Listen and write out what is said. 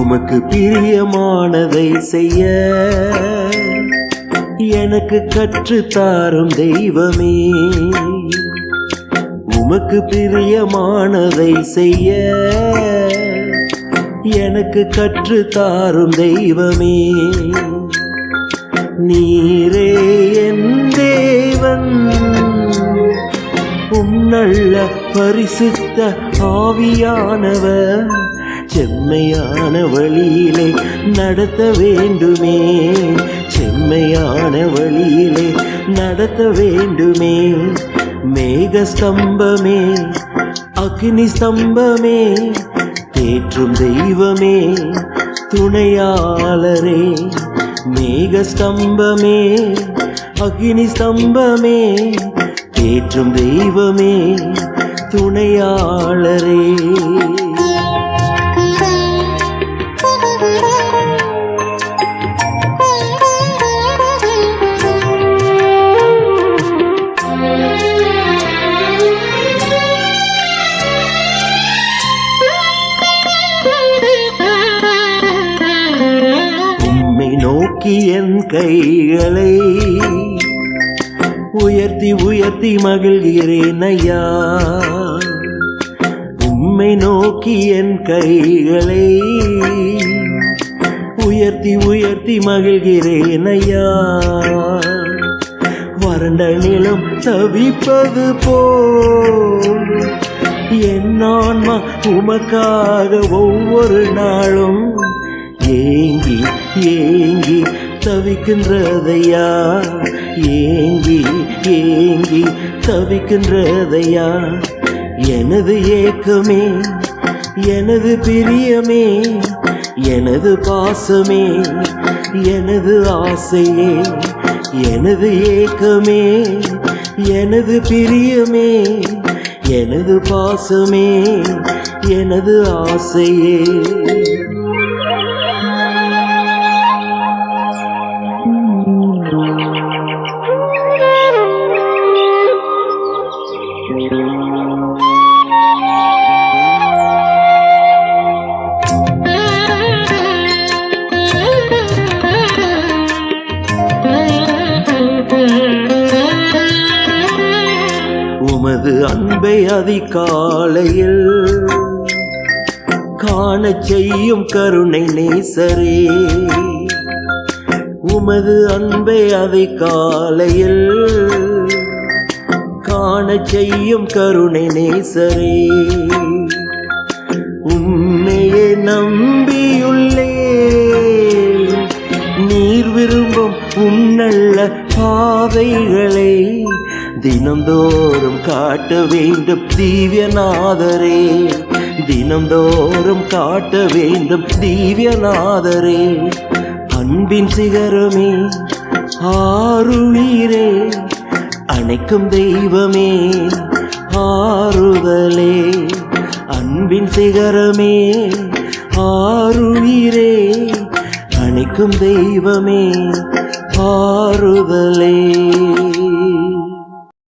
உமக்கு பிரியமானதை செய்ய எனக்கு கற்றுத்தாரும் தெய்வமே. உமக்கு பிரியமானதை செய்ய எனக்கு கற்றுத்தாரும் தெய்வமே. நீரே என் தேவன், நல்ல பரிசுத்த ஆவியானவர் செம்மையான வழியிலே நடத்த வேண்டுமே. செம்மையான வழியிலே நடத்த வேண்டுமே. மேக ஸ்தம்பமே, அக்னி ஸ்தம்பமே, தேற்றும் தெய்வமே, துணையாளரே. மேக ஸ்தம்பமே, அக்னி ஸ்தம்பமே, தேற்றும் தெய்வமே, துணையாளரே. உம்மை நோக்கி என் கைகளை உயர்த்தி உயர்த்தி மகிழ்கிறேன் ஐயா. உம்மை நோக்கி என் கைகளை உயர்த்தி உயர்த்தி மகிழ்கிறேன் ஐயா. வறண்ட நிலம் தவிப்பது போல் என் ஆன்மா உமக்காக ஒவ்வொரு நாளும் ஏங்கி ஏங்கி தவிக்கின்றதையா. ஏங்கி ஏங்கி தவிக்கின்றதையா. எனது ஏக்கமே, எனது பிரியமே, எனது பாசமே, எனது ஆசையே. எனது ஏக்கமே, எனது பிரியமே, எனது பாசமே, எனது ஆசையே. உமது அன்பை அதிகாலையில் காணச் செய்யும் கருணை நேசரே. உமது அன்பை அதிகாலையில் காணச் செய்யும் கருணை நேசரே. உம்மையே நம்பியுள்ளே நீர் விரும்பும் நல்ல பாதைகளை தினந்தோறும் காட்ட வேண்டும் திவ்யநாதரே. தினந்தோறும் காட்ட வேண்டும் திவ்யநாதரே. அன்பின் சிகரமே, ஆருயிரே, அணைக்கும் தெய்வமே, ஆறுதலே. அன்பின் சிகரமே, ஆருயிரே, அணைக்கும் தெய்வமே, ஆறுதலே.